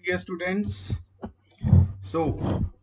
dear students. So,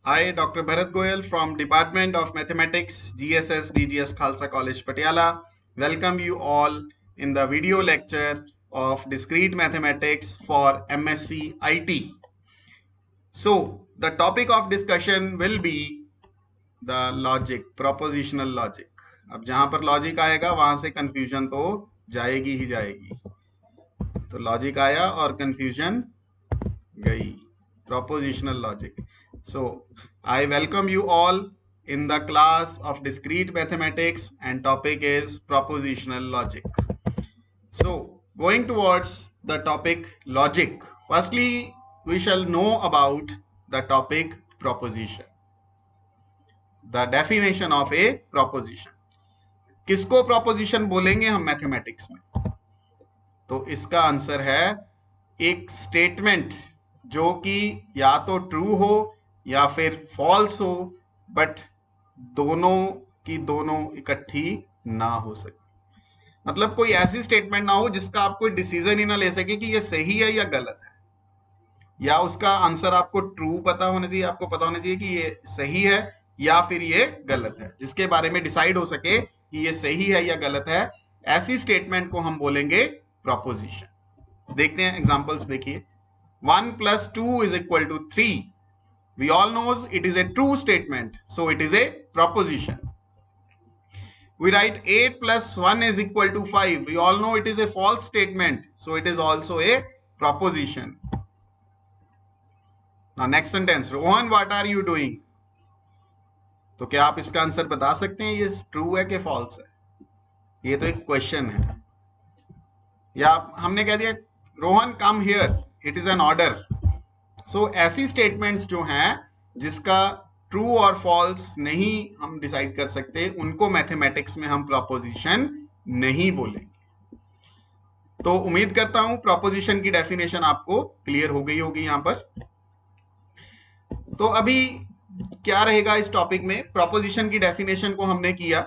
I, Dr. Bharat Goyal from Department of Mathematics, GSS DGS Khalsa College, Patiala, welcome you all in the video lecture of Discrete Mathematics for MSc IT. So, the topic of discussion will be the logic, propositional logic. अब जहां पर logic आएगा वहां से confusion तो जाएगी ही जाएगी. तो लॉजिक आया और कंफ्यूजन गई. Propositional logic. So I welcome you all in the class of discrete mathematics and topic is propositional logic. So going towards the topic logic, firstly we shall know about the topic proposition, the definition of a proposition. किसको proposition बोलेंगे हम mathematics में? तो इसका answer है एक statement जो कि या तो ट्रू हो या फिर फॉल्स हो, बट दोनों की दोनों इकट्ठी ना हो सके. मतलब कोई ऐसी स्टेटमेंट ना हो जिसका आप कोई डिसीजन ही ना ले सके कि ये सही है या गलत है, या उसका आंसर आपको ट्रू पता होना चाहिए, आपको पता होना चाहिए कि ये सही है या फिर ये गलत है, जिसके बारे में डिसाइड हो सके कि ये सही है या गलत है. ऐसी स्टेटमेंट को हम बोलेंगे प्रोपोजिशन. देखते हैं एग्जांपल्स. देखिए 1 plus 2 is equal to 3. We all knows it is a true statement, so it is a proposition. We write 8 plus 1 is equal to 5. We all know it is a false statement, so it is also a proposition. Now next sentence, Rohan, what are you doing? तो क्या आप इसका answer बता सकते हैं ये true है कि फॉल्स है? ये तो एक क्वेश्चन है. या हमने कह दिया Rohan come here, it is an order. So ऐसी स्टेटमेंट्स जो हैं जिसका ट्रू और फॉल्स नहीं हम डिसाइड कर सकते, उनको मैथमेटिक्स में हम प्रोपोजिशन नहीं बोलेंगे. तो उम्मीद करता हूं प्रोपोजिशन की डेफिनेशन आपको क्लियर हो गई होगी यहां पर. तो अभी क्या रहेगा इस टॉपिक में? प्रोपोजिशन की डेफिनेशन को हमने किया.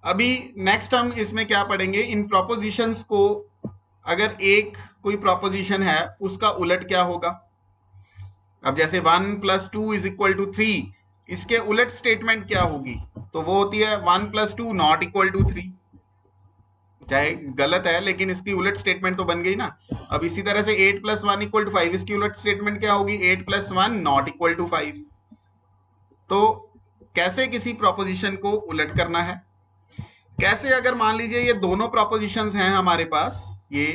अभी नेक्स्ट हम इसमें क्या पढ़ेंगे, इन प्रोपोजिशंस को अगर एक कोई प्रोपोजिशन है उसका उलट क्या होगा. अब जैसे 1 plus 2 is equal to 3, इसके उलट स्टेटमेंट क्या होगी? तो वो होती है 1 plus 2 not equal to 3. चाहे गलत है लेकिन इसकी उलट स्टेटमेंट तो बन गई ना. अब इसी तरह से 8 plus 1 equal to 5, इसकी उलट स्टेटमेंट क्या होगी? 8 plus 1 not equal to 5. तो कैसे किसी प्रोपोजिशन को उलट करना है? कैसे? अगर मान लीजिए ये दोनों प्रोपोजिशंस हैं हमारे पास, ये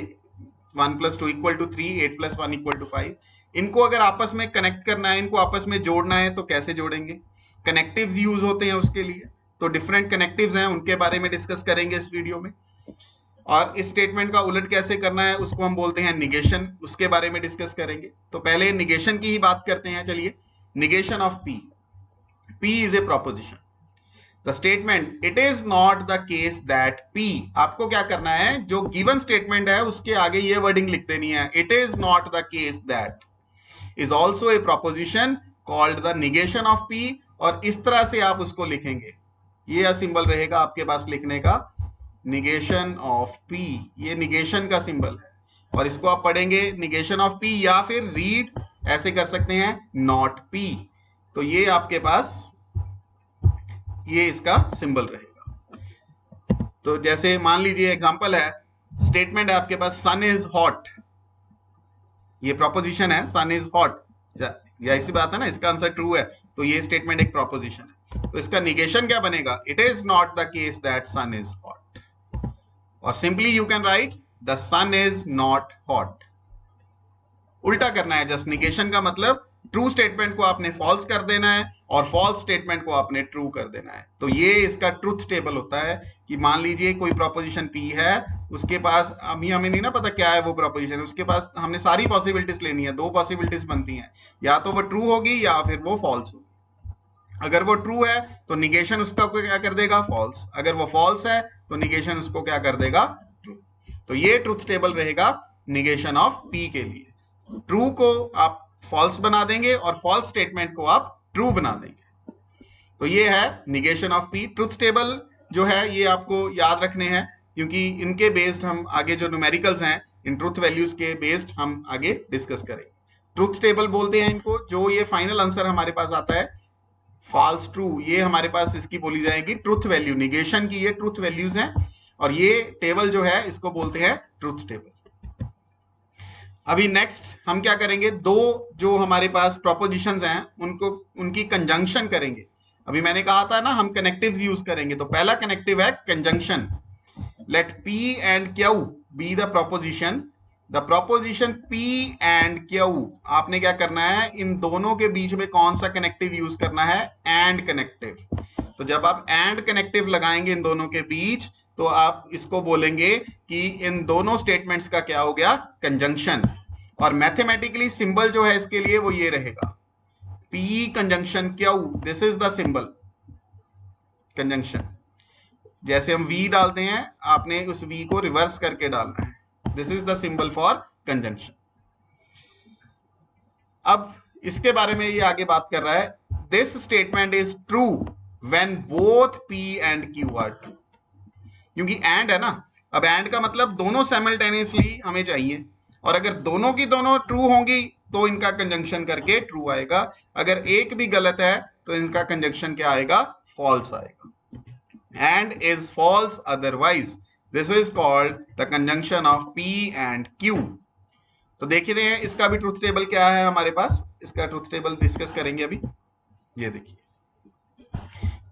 1 plus 2 equal to 3, 8 plus 1 equal to 5, इनको अगर आपस में कनेक्ट करना है, इनको आपस में जोड़ना है, तो कैसे जोड़ेंगे? कनेक्टिव्स यूज होते हैं उसके लिए. तो डिफरेंट कनेक्टिव्स हैं, उनके बारे में डिस्कस करेंगे इस वीडियो में. और इस स्टेटमेंट का उलट कैसे करना है उसको हम बोलते हैं निगेशन, उसके बारे में डिस्कस करेंगे. तो पहले निगेशन की ही बात करते हैं. चलिए, negation of P. P is a proposition. The statement it is not the case that P, आपको क्या करना है, जो गिवन स्टेटमेंट है उसके आगे ये वर्डिंग लिख देनी है, it is not the case that is also a proposition called the negation of P. और इस तरह से आप उसको लिखेंगे, ये सिंबल रहेगा आपके पास लिखने का, निगेशन ऑफ P. ये निगेशन का सिंबल है. और इसको आप पढ़ेंगे निगेशन ऑफ P, या फिर रीड ऐसे कर सकते हैं नॉट P. तो ये आपके पास ये इसका सिंबल रहेगा. तो जैसे मान लीजिए एग्जांपल है, स्टेटमेंट है आपके पास सन इज हॉट. ये प्रोपोजिशन है सन इज हॉट, या इसी बात है ना, इसका आंसर ट्रू है, तो ये स्टेटमेंट एक प्रोपोजिशन है. तो इसका निगेशन क्या बनेगा? It is not the case that sun is hot. और simply you can write the sun is not hot. उल्टा करना है जस्ट. निगेशन का मतलब ट्रू स्टेटमेंट को आपने फॉल्स कर देना है और फॉल्स स्टेटमेंट को आपने ट्रू कर देना है. तो ये इसका ट्रुथ टेबल होता है कि मान लीजिए कोई प्रोपोजिशन P है, उसके पास अभी हमें नहीं ना पता क्या है वो प्रोपोजिशन, उसके पास हमने सारी पॉसिबिलिटीज लेनी है. दो पॉसिबिलिटीज बनती हैं, या तो वो ट्रू होगी या फिर वो फॉल्स होगी. अगर वो ट्रू है तो निगेशन उसका क्या कर देगा? फॉल्स. अगर वो फॉल्स है तो निगेशन उसको क्या कर देगा? ट्रू. तो ये ट्रुथ टेबल रहेगा निगेशन ऑफ P के लिए. ट्रू को आप फॉल्स बना देंगे और फॉल्स स्टेटमेंट को आप ट्रू बना देंगे. तो ये है negation of P. Truth table जो है ये आपको याद रखने हैं, क्योंकि इनके बेस्ड हम आगे जो न्यूमेरिकल्स हैं, इन ट्रुथ वैल्यूज के बेस्ड हम आगे डिस्कस करेंगे. ट्रुथ टेबल बोलते हैं इनको। जो ये फाइनल आंसर हमारे पास आता है फॉल्स ट्रू, ये हमारे पास इसकी बोली जाएगी ट्रुथ वैल्यू। निगेशन की ये ट्रुथ वैल्यूज हैं और ये टेबल जो है इसको बोलते हैं ट्रुथ टेबल। अभी नेक्स्ट हम क्या करेंगे, दो जो हमारे पास प्रोपोजिशंस हैं उनको उनकी कंजंक्शन करेंगे। अभी मैंने कहा था ना हम कनेक्टिव्स यूज करेंगे, तो पहला कनेक्टिव है conjunction. Let P and Q be the proposition, the proposition P and Q, आपने क्या करना है, इन दोनों के बीच में कौन सा कनेक्टिव यूज करना है, एंड कनेक्टिव। तो जब आप एंड कनेक्टिव लगाएंगे इन दोनों के बीच, तो आप इसको बोलेंगे कि इन दोनों स्टेटमेंट्स का क्या हो गया, कंजंक्शन। और मैथमेटिकली सिंबल जो है इसके लिए वो ये रहेगा, P conjunction Q, this is the symbol conjunction. जैसे हम V डालते हैं, आपने उस V को रिवर्स करके डालना है। This is the symbol for conjunction. अब इसके बारे में ये आगे बात कर रहा है, this statement is true when both P and Q are true. क्योंकि एंड है ना, अब एंड का मतलब दोनों साइमल्टेनियसली हमें चाहिए, और अगर दोनों की दोनों ट्रू होंगी तो इनका कंजंक्शन करके ट्रू आएगा। अगर एक भी गलत है तो इनका कंजंक्शन क्या आएगा, फॉल्स आएगा। and is false otherwise, this is called the conjunction of P and Q। तो देखिए इसका भी ट्रुथ टेबल क्या है हमारे पास, इसका ट्रुथ टेबल डिस्कस करेंगे अभी। ये देखिए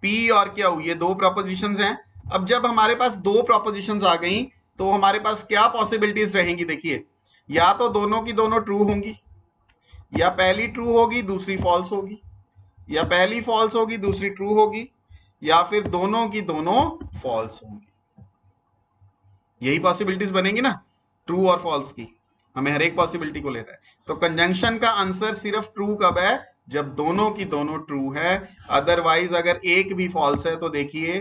P और Q ये दो प्रोपोजिशंस हैं। अब जब हमारे पास दो प्रोपोजिशंस आ गई तो हमारे पास क्या पॉसिबिलिटीज रहेंगी, देखिए या तो दोनों की दोनों ट्रू होंगी, या पहली ट्रू होगी दूसरी फॉल्स होगी, या पहली फॉल्स होगी दूसरी ट्रू होगी, या फिर दोनों की दोनों फॉल्स होंगी। यही पॉसिबिलिटीज बनेंगी ना, ट्रू और फॉल्स की, हमें हर एक पॉसिबिलिटी को लेना है। तो कंजंक्शन का आंसर सिर्फ ट्रू कब है, जब दोनों की दोनों ट्रू है। अदरवाइज अगर एक भी फॉल्स है तो देखिए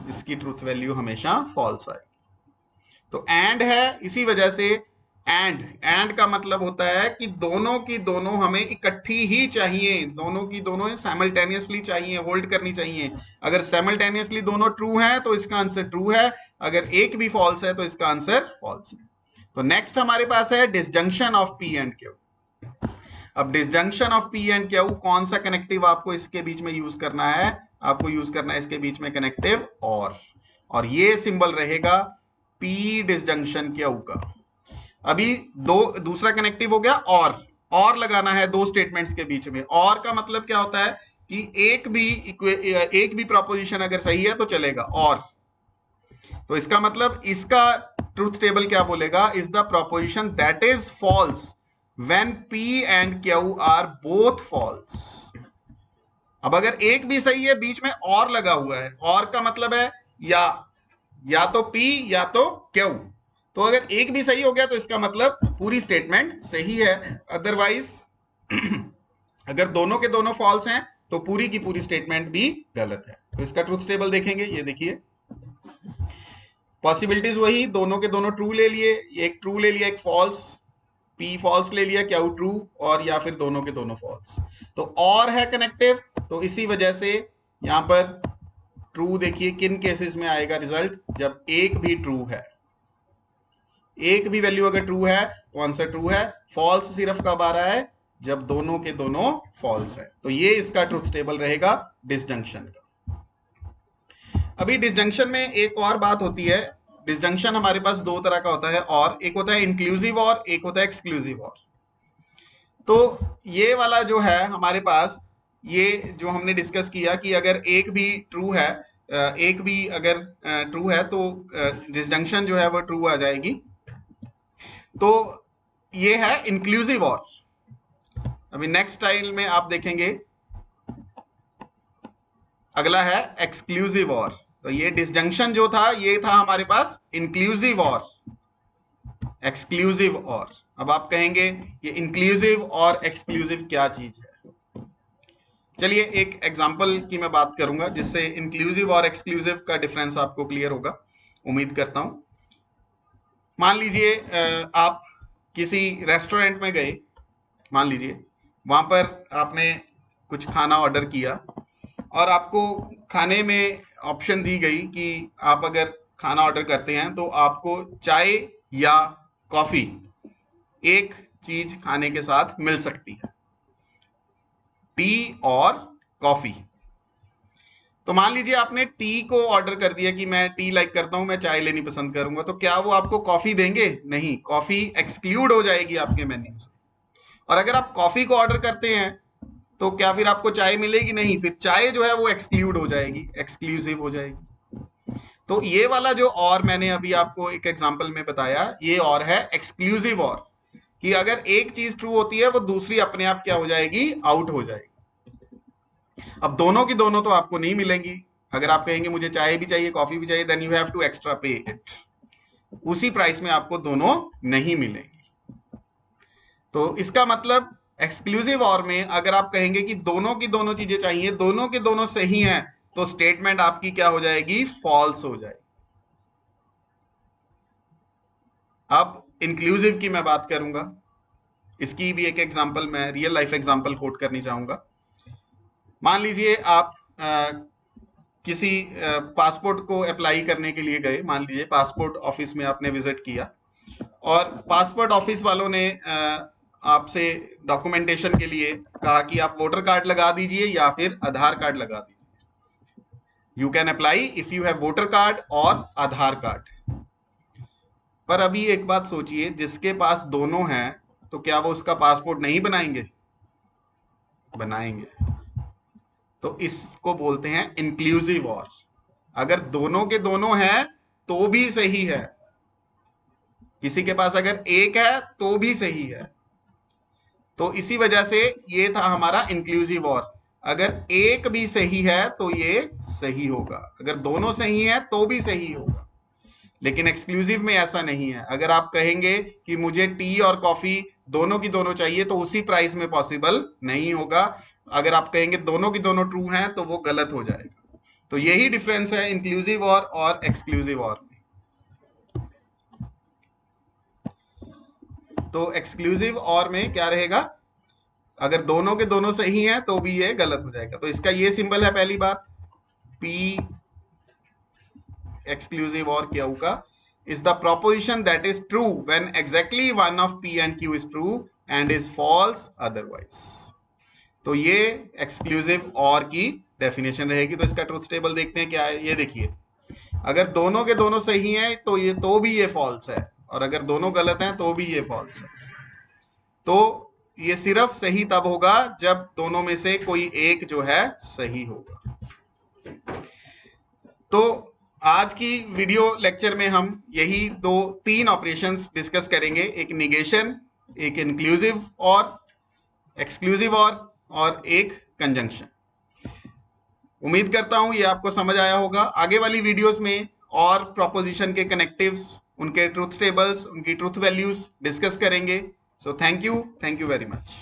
इसकी ट्रूथ वैल्यू हमेशा फॉल्स आएगी। तो एंड है, इसी वजह से एंड का मतलब होता है कि दोनों की दोनों हमें इकट्ठी ही चाहिए, दोनों की दोनों साइमल्टेनियसली चाहिए, होल्ड करनी चाहिए। अगर साइमल्टेनियसली दोनों ट्रू हैं तो इसका आंसर ट्रू है, अगर एक भी फॉल्स है तो इसका आंसर फॉल्स है। तो नेक्स्ट हमारे पास है disjunction of P and Q। अब disjunction of P and Q, कौन सा कनेक्टिव आपको इसके बीच में यूज करना है, आपको यूज करना है इसके बीच में कनेक्टिव और ये सिंबल रहेगा P डिसजंक्शन Q का। अभी दूसरा कनेक्टिव हो गया, और लगाना है दो स्टेटमेंट्स के बीच में। और का मतलब क्या होता है कि एक भी प्रोपोजिशन अगर सही है तो चलेगा, और तो इसका मतलब इसका ट्रुथ टेबल क्या बोलेगा, is the proposition that is false when P and Q are both false. अब अगर एक भी सही है, बीच में और लगा हुआ है, और का मतलब है या तो P या तो Q, तो अगर एक भी सही हो गया तो इसका मतलब पूरी स्टेटमेंट सही है। अदरवाइज अगर दोनों के दोनों फॉल्स हैं तो पूरी की पूरी स्टेटमेंट भी गलत है। तो इसका ट्रुथ टेबल देखेंगे, ये देखिए पॉसिबिलिटीज वही, दोनों के दोनों ट्रू ले लिए, एक ट्रू ले लिया, एक फॉल्स, P फॉल्स ले लिया, Q ट्रू, और या फिर दोनों के दोनों फॉल्स। तो और है कनेक्टिव, तो इसी वजह से यहां पर ट्रू देखिए किन केसेस में आएगा रिजल्ट, जब एक भी ट्रू है, एक भी वैल्यू अगर ट्रू है तो आंसर ट्रू है। फॉल्स सिर्फ कब आ रहा है, जब दोनों के दोनों फॉल्स है। तो ये इसका ट्रुथ टेबल रहेगा डिसजंक्शन का। अभी डिसजंक्शन में एक और बात होती है, डिसजंक्शन हमारे पास दो तरह का होता है, और एक होता है इंक्लूसिव और एक होता है एक्सक्लूसिव और। तो ये वाला जो है हमारे पास, ये जो हमने डिस्कस किया कि अगर एक भी ट्रू है, एक भी अगर ट्रू है तो डिसजंक्शन जो है वो ट्रू आ जाएगी। तो ये है इंक्लूसिव और। अभी नेक्स्ट स्टाइल में आप देखेंगे अगला है एक्सक्लूसिव और। तो ये डिसजंक्शन जो था ये था हमारे पास इंक्लूसिव और एक्सक्लूसिव और। अब आप कहेंगे ये इंक्लूसिव और एक्सक्लूसिव क्या चीज है। चलिए एक एग्जांपल की मैं बात करूंगा जिससे इंक्लूसिव और एक्सक्लूसिव का डिफरेंस आपको क्लियर होगा, उम्मीद करता हूं। मान लीजिए आप किसी रेस्टोरेंट में गए, मान लीजिए वहां पर आपने कुछ खाना ऑर्डर किया और आपको खाने में ऑप्शन दी गई कि आप अगर खाना ऑर्डर करते हैं तो आपको चाय या कॉफी, एक चीज खाने के साथ मिल सकती है, टी और कॉफी। तो मान लीजिए आपने टी को ऑर्डर कर दिया कि मैं टी लाइक करता हूं, मैं चाय लेनी पसंद करूंगा, तो क्या वो आपको कॉफी देंगे? नहीं, कॉफी एक्सक्लूड हो जाएगी आपके मेन्यू से। और अगर आप कॉफी को ऑर्डर करते हैं तो क्या फिर आपको चाय मिलेगी? नहीं, फिर चाय जो है वो एक्सक्लूड हो जाएगी, एक्सक्लूसिव हो जाएगी। तो ये वाला जो और मैंने अभी आपको एक एग्जांपल में बताया, ये और है एक्सक्लूसिव और, कि अगर एक चीज ट्रू होती है वो दूसरी अपने आप क्या हो जाएगी? आउट हो जाएगी। अब दोनों की दोनों तो आपको नहीं मिलेंगी। अगर आप कहेंगे मुझे चाय भी चाहिए कॉफी भी चाहिए, then you have to extra pay it, उसी प्राइस में आपको दोनों नहीं मिलेंगी। तो इसका मतलब एक्सक्लूसिव और में अगर आप कहेंगे कि दोनों की दोनों चीजें चाहिए, दोनों के दोनों सही हैं, तो स्टेटमेंट आपकी क्या हो जाएगी? फॉल्स हो जाएगी। अब इंक्लूसिव की मैं बात करूंगा, इसकी भी एक एग्जांपल, मैं रियल लाइफ एग्जांपल कोट करनी चाहूंगा। मान लीजिए आप किसी पासपोर्ट को अप्लाई करने के लिए गए, मान लीजिए पासपोर्ट ऑफिस में आपने विजिट किया, और पासपोर्ट ऑफिस वालों ने आपसे डॉक्यूमेंटेशन के लिए कहा कि आप वोटर कार्ड लगा दीजिए या फिर आधार कार्ड लगा दीजिए। You can apply if you have voter card और आधार कार्ड। पर अभी एक बात सोचिए, जिसके पास दोनों हैं तो क्या वो उसका पासपोर्ट नहीं बनाएंगे? बनाएंगे। तो इसको बोलते हैं इंक्लूसिव और। अगर दोनों के दोनों हैं तो भी सही है, किसी के पास अगर एक है तो भी सही है। तो इसी वजह से ये था हमारा इंक्लूसिव और। अगर एक भी सही है तो ये सही होगा, अगर दोनों सही हैं तो भी सही होगा। लेकिन एक्सक्लूसिव में ऐसा नहीं है। अगर आप कहेंगे कि मुझे टी और कॉफी दोनों की दोनों चाहिए, तो उसी प्राइस में पॉसिबल नहीं होगा। अगर आप कहेंगे दोनों की दोनों ट्रू हैं तो वो गलत हो जाएगा। तो यही डिफरेंस है इंक्लूसिव और एक्सक्लूसिव और में। तो एक्सक्लूसिव और में क्या रहेगा? अगर दोनों के दोनों सही हैं तो भी ये गलत हो जाएगा। तो इसका ये सिंबल है पहली बात, P एक्सक्लूसिव और क्यू का, is the proposition that is true when exactly one of P and Q is true and is false otherwise। तो ये एक्सक्लूसिव और की डेफिनेशन रहेगी। तो इसका ट्रूथ टेबल देखते हैं क्या है। ये देखिए, अगर दोनों के दोनों सही हैं तो भी ये फॉल्स है, और अगर दोनों गलत हैं तो भी ये फॉल्स है। तो ये सिर्फ सही तब होगा जब दोनों में से कोई एक जो है सही होगा। तो आज की वीडियो लेक्चर में हम यही तीन ऑपरेशंस डिस्कस करेंगे, एक निगेशन, एक इंक्लूसिव और एक्सक्लूसिव और एक कंजंक्शन। उम्मीद करता हूं ये आपको समझ आया होगा। आगे वाली वीडियोस में और प्रोपोजिशन के कनेक्टिव्स, उनके ट्रूथ टेबल्स, उनकी ट्रूथ वैल्यूज डिस्कस करेंगे। So thank you very much.